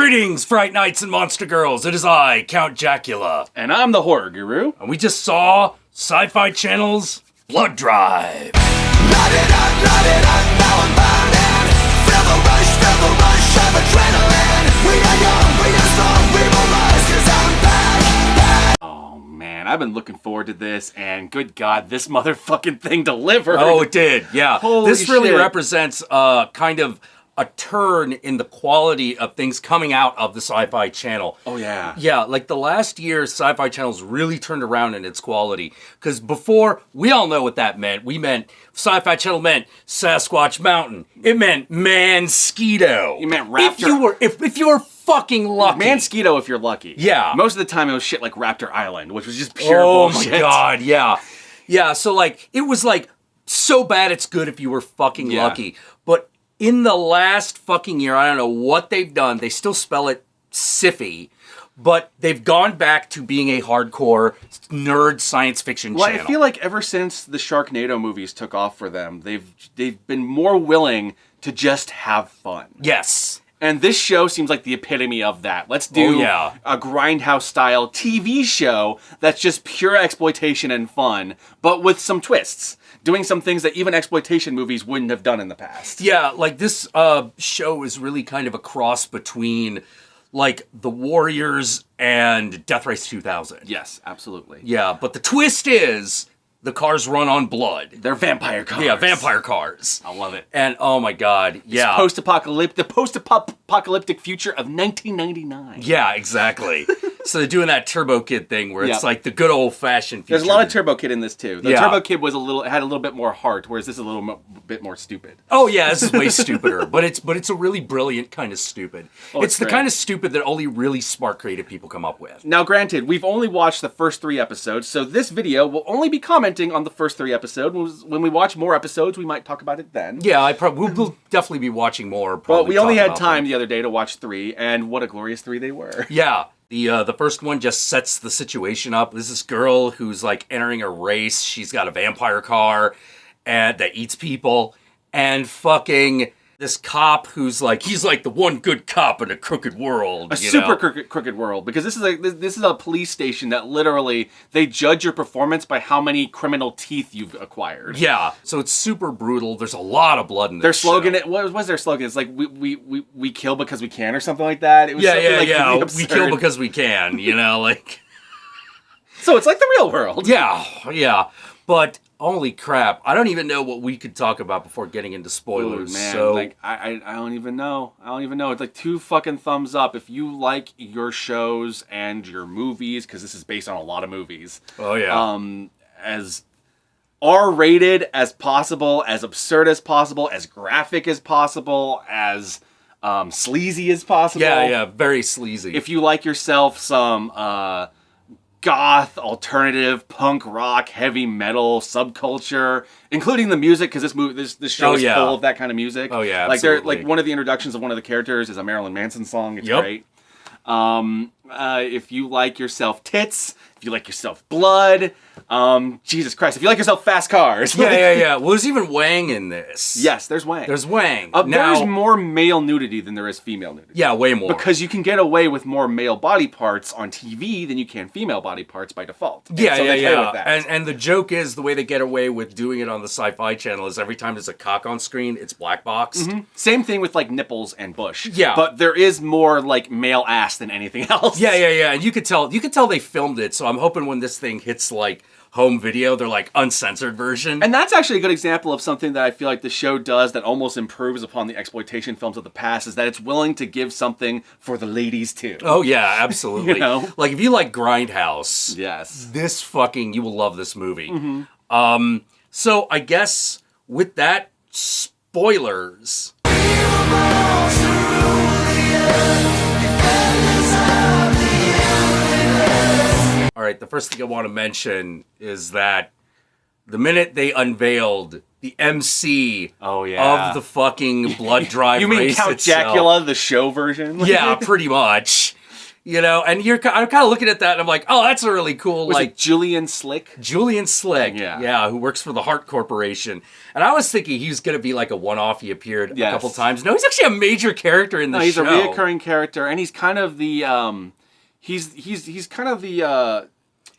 Greetings, Fright Nights and Monster Girls. It is I, Count Jackula. And I'm the Horror Guru. And we just saw SyFy Channel's Blood Drive. Light it up, now I'm burning. Feel the rush of adrenaline. We are young, we are strong, we will rise, 'cause I'm back. Oh man, I've been looking forward to this, and good God, this motherfucking thing delivered. Oh, it did, yeah. Holy this really shit. represents kind of a turn in the quality of things coming out of the SyFy Channel. Oh yeah. Yeah, like the last year, SyFy Channel's really turned around in its quality. Because before, we all know what that meant. SyFy Channel meant Sasquatch Mountain. It meant Mansquito. You meant Raptor. If you were fucking lucky. Mansquito if you're lucky. Yeah. Most of the time it was shit like Raptor Island, which was just pure Oh bullshit. my God, yeah. Yeah, so like, it was like, so bad it's good if you were fucking lucky. But in the last fucking year, I don't know what they've done. They still spell it SyFy, but they've gone back to being a hardcore nerd science fiction channel. I feel like ever since the Sharknado movies took off for them, they've been more willing to just have fun. Yes. And this show seems like the epitome of that. Let's do a Grindhouse-style TV show that's just pure exploitation and fun, but with some twists. Doing some things that even exploitation movies wouldn't have done in the past. Yeah, like this show is really kind of a cross between like The Warriors and Death Race 2000. Yes, absolutely. Yeah, but the twist is the cars run on blood. They're vampire cars. Yeah, vampire cars. I love it. And oh my God, yeah. The post-apocalyptic future of 1999. Yeah, exactly. So they're doing that Turbo Kid thing where it's like the good old-fashioned future. There's a lot of Turbo Kid in this too. The Yeah. Turbo Kid was had a little bit more heart, whereas this is a little bit more stupid. Oh yeah, this is way stupider, but it's a really brilliant kind of stupid. Oh, it's the great. kind of stupid that only really smart creative people come up with. Now, granted, we've only watched the first 3 episodes, so this video will only be commenting on the first 3 episodes. When we watch more episodes, we might talk about it then. Yeah, we'll definitely be watching more. But we only talk had about time them. the other day to watch 3, and what a glorious 3 they were. Yeah. The first one just sets the situation up. There's this girl who's like entering a race. She's got a vampire car and that eats people. And fucking this cop who's like, he's like the one good cop in a crooked world. A super crooked world, because this is a police station that literally they judge your performance by how many criminal teeth you've acquired. Yeah, so it's super brutal. There's a lot of blood in this Their slogan, show. what was their slogan? It's like we kill because we can, or something like that. It was something like really absurd. We kill because we can, like. So it's like the real world. Yeah. But holy crap, I don't even know what we could talk about before getting into spoilers. Ooh, man, so like I don't even know. It's like 2 fucking thumbs up if you like your shows and your movies, because this is based on a lot of movies. Oh yeah. As R-rated as possible, as absurd as possible, as graphic as possible, as sleazy as possible. Yeah, very sleazy. If you like yourself some goth, alternative, punk rock, heavy metal subculture, including the music, because this show is full of that kind of music. Oh yeah, absolutely. Like one of the introductions of one of the characters is a Marilyn Manson song. It's great. If you like yourself tits, if you like yourself blood, Jesus Christ, if you like yourself fast cars. Yeah. Well, there's even Wang in this. Yes, there's Wang. There's Wang. There's more male nudity than there is female nudity. Yeah, way more. Because you can get away with more male body parts on TV than you can female body parts by default. Yeah. With that. And the joke is the way they get away with doing it on the SyFy Channel is every time there's a cock on screen, it's black boxed. Mm-hmm. Same thing with like nipples and bush. Yeah. But there is more like male ass than anything else. Yeah. And you could tell they filmed it, so I'm hoping when this thing hits like home video, they're like uncensored version. And that's actually a good example of something that I feel like the show does that almost improves upon the exploitation films of the past, is that it's willing to give something for the ladies too. Oh yeah, absolutely. Like if you like Grindhouse, yes, you will love this movie. Mm-hmm. So I guess with that, spoilers. All right, the first thing I want to mention is that the minute they unveiled the MC of the fucking Blood Drive you mean race Count itself, Jackula, the show version? Yeah, pretty much. You know, and I'm kind of looking at that and I'm like, oh, that's a really cool, Was it Julian Slick? Julian Slick, yeah, who works for the Hart Corporation. And I was thinking he was going to be like a one-off. He appeared a couple times. No, he's actually a major character in the show. He's a reoccurring character, and he's kind of the, he's kind of the,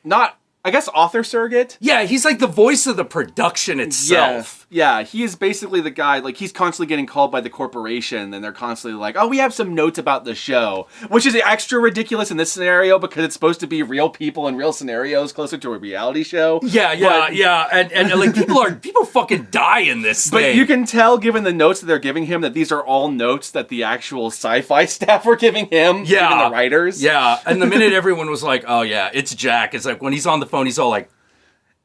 not... I guess author surrogate? Yeah, he's like the voice of the production itself. Yeah, he is basically the guy, like, he's constantly getting called by the corporation, and they're constantly like, oh, we have some notes about the show, which is extra ridiculous in this scenario because it's supposed to be real people and real scenarios closer to a reality show. Yeah, and like, people fucking die in this thing. But you can tell, given the notes that they're giving him, that these are all notes that the actual SyFy staff were giving him, even the writers. Yeah, and the minute everyone was like, oh yeah, it's Jack, it's like, when he's on the phone, he's all like...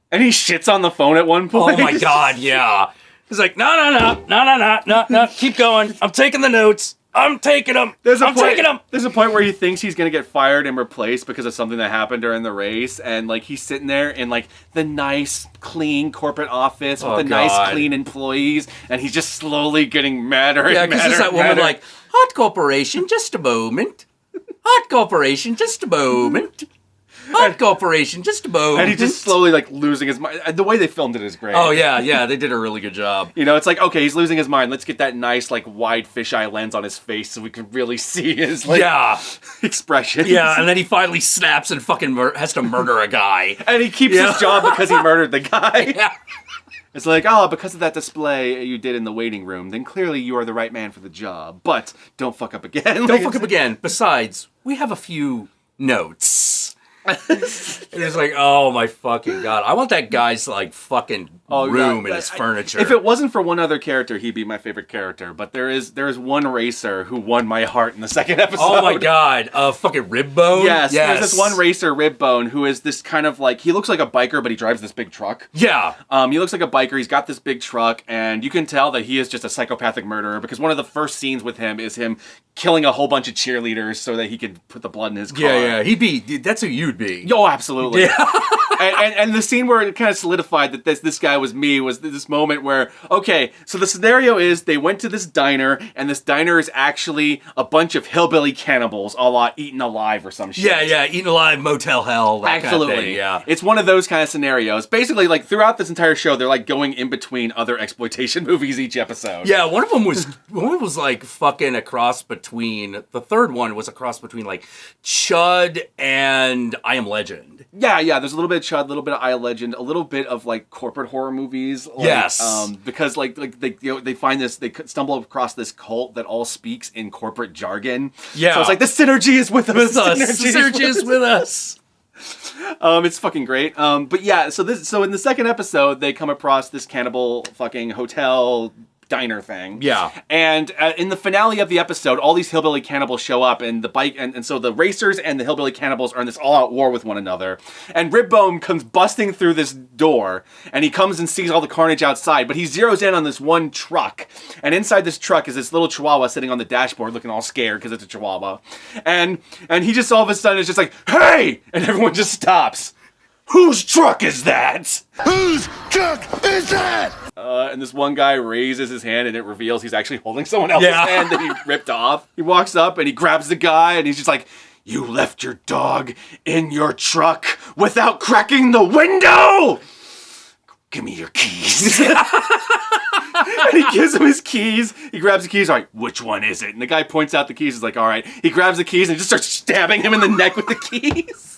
And he shits on the phone at one point. Oh my god, yeah. He's like, no, keep going. I'm taking the notes. I'm taking them. There's a point where he thinks he's going to get fired and replaced because of something that happened during the race. And, like, he's sitting there in, like, the nice, clean corporate office with the nice, clean employees. And he's just slowly getting madder and madder. Yeah, because there's that woman like, Hot Corporation, just a moment. Hot Corporation, just a moment. Hot Corporation, just a moment. And he's just slowly, like, losing his mind. The way they filmed it is great. Oh, yeah, they did a really good job. You know, it's like, okay, he's losing his mind. Let's get that nice, like, wide fisheye lens on his face so we can really see his, like, expressions. Yeah, and then he finally snaps and fucking has to murder a guy. And he keeps his job because he murdered the guy. Yeah. It's like, oh, because of that display you did in the waiting room, then clearly you are the right man for the job. But don't fuck up again. Don't fuck up again. Besides, we have a few notes. And it's like, oh my fucking god. I want that guy's like fucking room in his furniture. If it wasn't for one other character, he'd be my favorite character. But there is one racer who won my heart in the second episode. Oh my god. Fucking Ribbone? Yes. There's this one racer, Ribbone, who is this kind of like, he looks like a biker, but he drives this big truck. Yeah. He looks like a biker. He's got this big truck, and you can tell that he is just a psychopathic murderer because one of the first scenes with him is him killing a whole bunch of cheerleaders so that he could put the blood in his car. Yeah. That's who you'd be. Oh, absolutely. Yeah. and the scene where it kind of solidified that this guy was me was this moment where, okay, so the scenario is they went to this diner, and this diner is actually a bunch of hillbilly cannibals, a la Eaten Alive or some shit. Yeah, Eaten Alive, Motel Hell, that absolutely. Kind of thing, yeah. It's one of those kind of scenarios. Basically, like, throughout this entire show, they're, like, going in between other exploitation movies each episode. Yeah, one of them was, like, fucking a cross between, the third one was a cross between, like, Chud and I Am Legend. Yeah, there's a little bit of Chud, a little bit of I Am Legend, a little bit of, like, corporate horror movies. Like, yes. Because, like they find this, they stumble across this cult that all speaks in corporate jargon. Yeah. So it's like, the synergy is with us. The synergy is with us. It's fucking great. But yeah, so in the second episode, they come across this cannibal fucking hotel diner thing. Yeah. And in the finale of the episode, all these hillbilly cannibals show up, and the bike, and so the racers and the hillbilly cannibals are in this all-out war with one another. And Ribbone comes busting through this door, and he comes and sees all the carnage outside, but he zeroes in on this one truck. And inside this truck is this little chihuahua sitting on the dashboard looking all scared because it's a chihuahua. And he just all of a sudden is just like, hey! And everyone just stops. Whose truck is that? Whose truck is that? And this one guy raises his hand, and it reveals he's actually holding someone else's hand that he ripped off. He walks up, and he grabs the guy, and he's just like, you left your dog in your truck without cracking the window! Give me your keys. And he gives him his keys. He grabs the keys, all right, which one is it? And the guy points out the keys. He's like, all right. He grabs the keys, and he just starts stabbing him in the neck with the keys.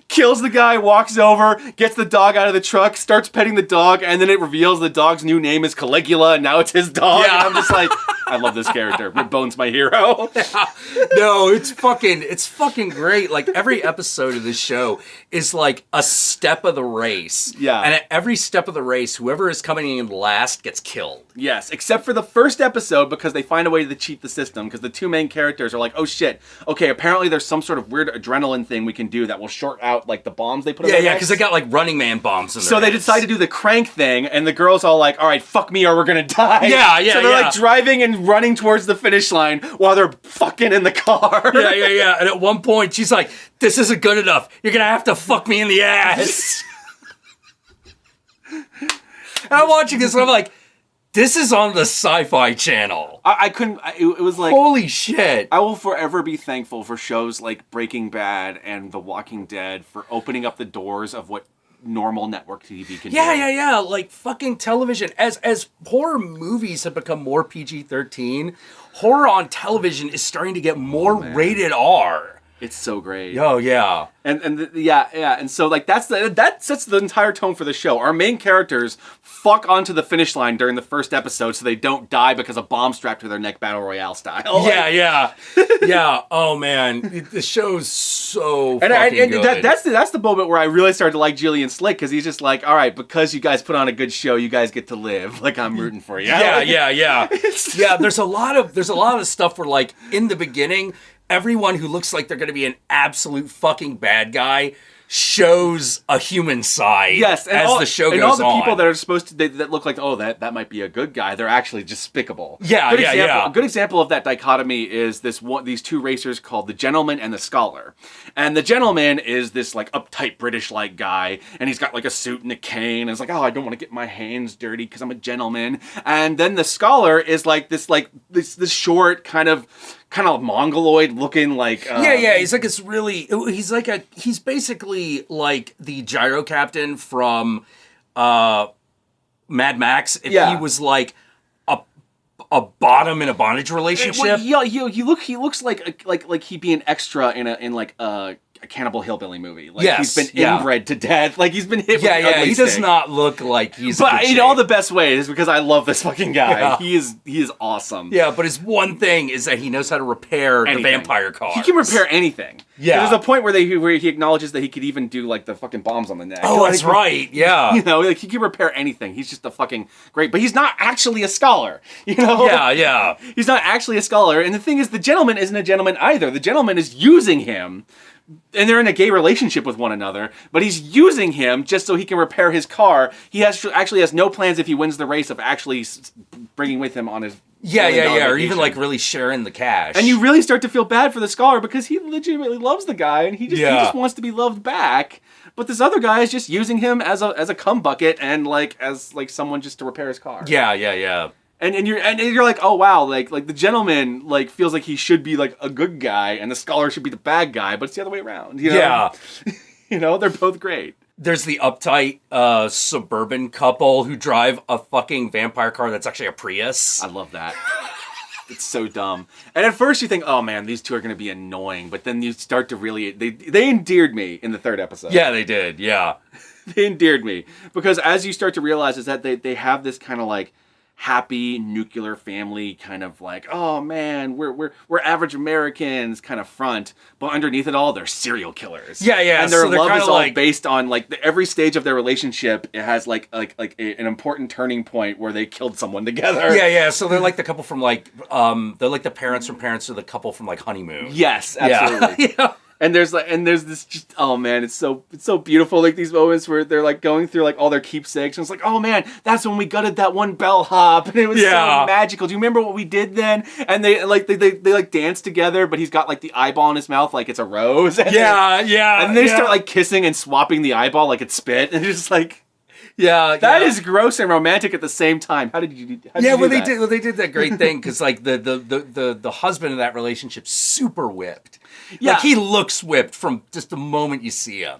Kills the guy, walks over, gets the dog out of the truck, starts petting the dog, and then it reveals the dog's new name is Caligula, and now it's his dog. Yeah. And I'm just like, I love this character. Ribbone's my hero. Yeah. No, it's fucking great. Like, every episode of this show is like a step of the race. Yeah. And at every step of the race, whoever is coming in last gets killed. Yes, except for the first episode, because they find a way to cheat the system, because the two main characters are like, oh shit, okay, apparently there's some sort of weird adrenaline thing we can do that will short out, like, the bombs they put in their Yeah, because they got, like, Running Man bombs in there. So they decide to do the crank thing, and the girl's all like, all right, fuck me or we're gonna die. Yeah. So they're, like, driving and running towards the finish line while they're fucking in the car. Yeah. And at one point, she's like, this isn't good enough. You're gonna have to fuck me in the ass. And I'm watching this, and I'm like, This is on the SyFy channel. I couldn't. It was like, holy shit. I will forever be thankful for shows like Breaking Bad and The Walking Dead for opening up the doors of what normal network TV can do. Yeah. Like fucking television. As horror movies have become more PG-13, horror on television is starting to get more rated R. It's so great. Oh yeah. And so like that sets the entire tone for the show. Our main characters fuck onto the finish line during the first episode so they don't die because a bomb strapped to their neck, battle royale style. Yeah. Oh man, the show's so fucking good. That's the moment where I really started to like Julian Slick, because he's just like, all right, because you guys put on a good show, you guys get to live. Like, I'm rooting for you. Yeah. Yeah. There's a lot of stuff where, like, in the beginning, everyone who looks like they're going to be an absolute fucking bad guy shows a human side. Yes, the show goes on. And all the people that are supposed to that look like, that might be a good guy, they're actually despicable. Yeah. A good example of that dichotomy is these two racers called the Gentleman and the Scholar. And the Gentleman is this like uptight British-like guy, and he's got like a suit and a cane, and it's like, I don't want to get my hands dirty because I'm a gentleman. And then the Scholar is like this short kind of mongoloid looking like he's like this really he's basically like the gyro captain from Mad Max if he was like a bottom in a bondage relationship. He looks like he'd be an extra in like a Cannibal Hillbilly movie. Like, he's been inbred to death. Like, he's been hit with an ugly he stick. does not look like he's but in all the best ways, because I love this fucking guy. Yeah. He is awesome. Yeah, but his one thing is that he knows how to repair the vampire cars. He can repair anything. Yeah. There's a point where he acknowledges that he could even do like the fucking bombs on the neck. Oh, that's right. Yeah. You know, like he can repair anything. He's just a fucking great, but he's not actually a scholar. You know? Yeah. He's not actually a scholar. And the thing is, the Gentleman isn't a gentleman either. The Gentleman is using him. And they're in a gay relationship with one another, but he's using him just so he can repair his car. He actually has no plans if he wins the race of actually bringing with him on his or even like really sharing the cash. And you really start to feel bad for the Scholar because he legitimately loves the guy and he just wants to be loved back. But this other guy is just using him as a cum bucket and as someone just to repair his car. Yeah. And you're like, oh wow, like the Gentleman feels like he should be like a good guy and the Scholar should be the bad guy, but it's the other way around. You know? Yeah. You know, they're both great. There's the uptight suburban couple who drive a fucking vampire car that's actually a Prius. I love that. It's so dumb. And at first you think, oh man, these two are going to be annoying, but then you start to really they endeared me in the third episode. Yeah, they did. Yeah. They endeared me because as you start to realize is that they have this kind of like happy nuclear family kind of like, oh man, we're average Americans kind of front, but underneath it all, they're serial killers. Yeah. And their love is all based on every stage of their relationship. It has an important turning point where they killed someone together. Yeah. So they're like the couple from they're like the parents from Parents to the couple from Honeymoon. Yes, absolutely. Yeah. And there's this just, oh man, it's so beautiful. Like these moments where they're like going through like all their keepsakes, and it's like, oh man, that's when we gutted that one bellhop, and it was so magical. Do you remember what we did then? And they dance together, but he's got like the eyeball in his mouth like it's a rose. And And they start like kissing and swapping the eyeball like it's spit, and it's just like. Yeah, that is gross and romantic at the same time. How did you do that? They did that great thing because like the husband in that relationship super whipped. Yeah, like he looks whipped from just the moment you see him.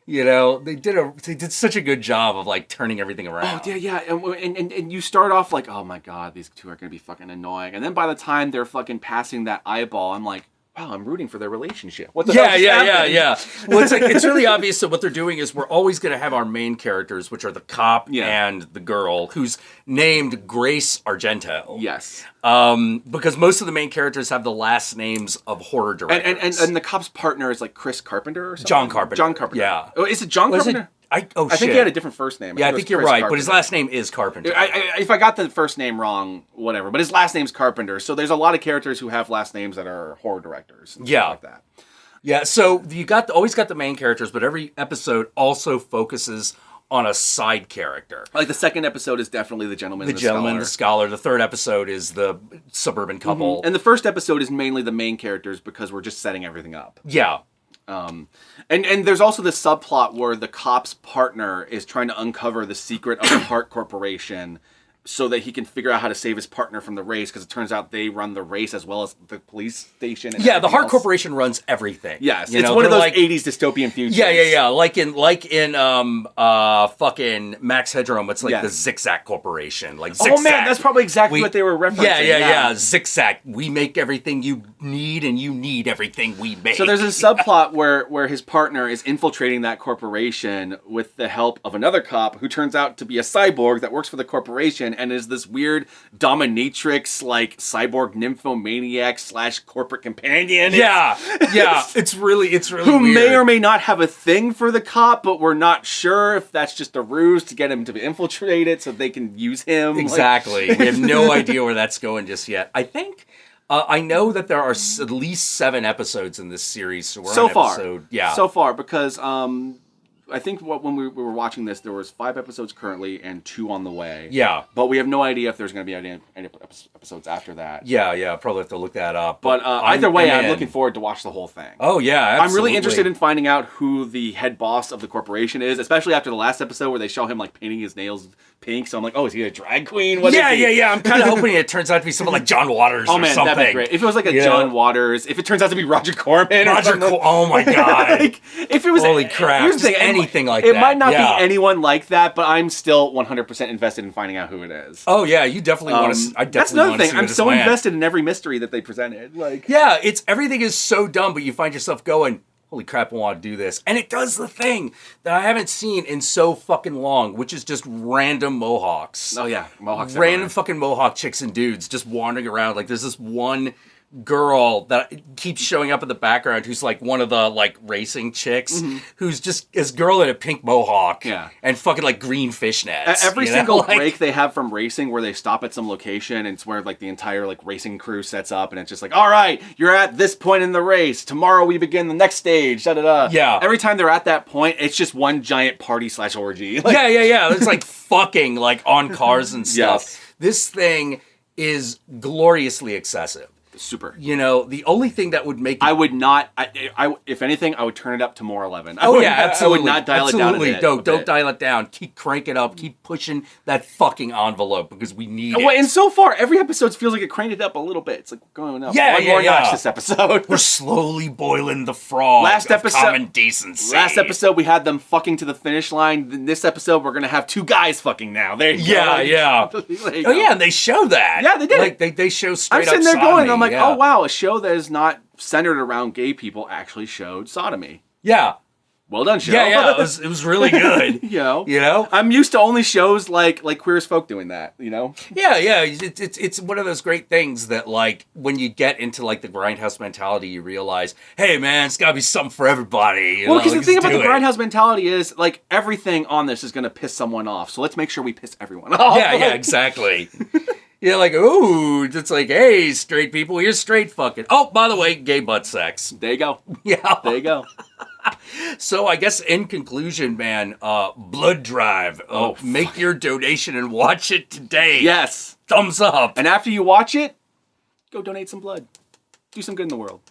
You know, they did such a good job of like turning everything around. Oh yeah, and you start off like, oh my god, these two are gonna be fucking annoying, and then by the time they're fucking passing that eyeball, I'm like. Wow, I'm rooting for their relationship. What the hell just happened? Yeah. Well, it's really obvious that what they're doing is we're always going to have our main characters, which are the cop and the girl, who's named Grace Argento. Yes. Because most of the main characters have the last names of horror directors. And the cop's partner is like Chris Carpenter or something? John Carpenter. Yeah. Oh, is it John Carpenter? I think he had a different first name. Yeah, I think you're right, but his last name is Carpenter. If I got the first name wrong, whatever. But his last name's Carpenter, so there's a lot of characters who have last names that are horror directors. And stuff like that. Yeah, so you always got the main characters, but every episode also focuses on a side character. Like the second episode is definitely the Gentleman and the Scholar. The third episode is the suburban couple. Mm-hmm. And the first episode is mainly the main characters because we're just setting everything up. Yeah. And there's also this subplot where the cop's partner is trying to uncover the secret of the Hart Corporation so that he can figure out how to save his partner from the race, because it turns out they run the race as well as the police station. And the Hart else. Corporation runs everything. Yes, it's one of those 80s dystopian futures. Yeah. Like in fucking Max Headroom, it's like the Zigzag Corporation. Like Zigzag. Oh man, that's probably exactly what they were referencing. Yeah. Zigzag. We make everything you need, and you need everything we make. So there's a subplot where his partner is infiltrating that corporation with the help of another cop who turns out to be a cyborg that works for the corporation and is this weird dominatrix, like cyborg nymphomaniac / corporate companion. Yeah. It's really who weird. may or may not have a thing for the cop, but we're not sure if that's just a ruse to get him to infiltrate it so they can use him. Exactly. We have no idea where that's going just yet. I think I know that there are at least 7 episodes in this series. So we're on episode, so far, because I think when we were watching this, there was 5 episodes currently and 2 on the way. Yeah. But we have no idea if there's going to be any episodes after that. Yeah, probably have to look that up. But either way, I'm looking forward to watch the whole thing. Oh, yeah, absolutely. I'm really interested in finding out who the head boss of the corporation is, especially after the last episode where they show him, like, painting his nails pink. So I'm like, oh, is he a drag queen? What is he? Yeah. I'm kind of hoping it turns out to be someone like John Waters or something. That'd be great. If it was like a John Waters, if it turns out to be Roger Corman oh, my God. Like, if it was... Holy crap. Here's the thing, anything like that. It might not be anyone like that, but I'm still 100% invested in finding out who it is. Oh, yeah, you definitely want to... That's another thing. I'm so invested in every mystery that they presented. Like, yeah, everything is so dumb, but you find yourself going, holy crap, I want to do this. And it does the thing that I haven't seen in so fucking long, which is just random mohawks. Oh, yeah. Mohawks. Random fucking mohawk chicks and dudes just wandering around. Like, there's this one girl that keeps showing up in the background who's like one of the like racing chicks who's just this girl in a pink mohawk and fucking like green fishnets. Every single break they have from racing where they stop at some location and it's where like the entire like racing crew sets up and it's just like, all right, you're at this point in the race. Tomorrow we begin the next stage. Yeah. Every time they're at that point, it's just one giant party / orgy. Like, yeah. It's like fucking like on cars and stuff. Yes. This thing is gloriously excessive. Super. You know, the only thing that would make it... I would not... I if anything, I would turn it up to more 11. Absolutely. I would not dial it down a bit. Don't dial it down. Keep crank it up. Keep pushing that fucking envelope because we need it. And so far, every episode feels like it cranked it up a little bit. It's like going up. One more notch this episode. We're slowly boiling the frog of common decency. Last episode, we had them fucking to the finish line. In this episode, we're going to have 2 guys fucking now. There you go. Yeah. And they show that. Yeah, they did. Like, they show straight up I'm sitting there sodomy. going, I'm like, oh, wow, a show that is not centered around gay people actually showed sodomy. Yeah. Well done, show. Yeah, it was really good. You know? I'm used to only shows like Queer as Folk doing that, you know? Yeah, it's one of those great things that, like, when you get into, like, the grindhouse mentality, you realize, hey, man, it's gotta be something for everybody. Well, because the thing about the grindhouse mentality is, like, everything on this is gonna piss someone off, so let's make sure we piss everyone off. Yeah, exactly. You're like, ooh, it's like, hey, straight people, here's straight fucking. Oh, by the way, gay butt sex. There you go. Yeah. There you go. So I guess in conclusion, man, Blood Drive. Make your donation and watch it today. Yes. Thumbs up. And after you watch it, go donate some blood. Do some good in the world.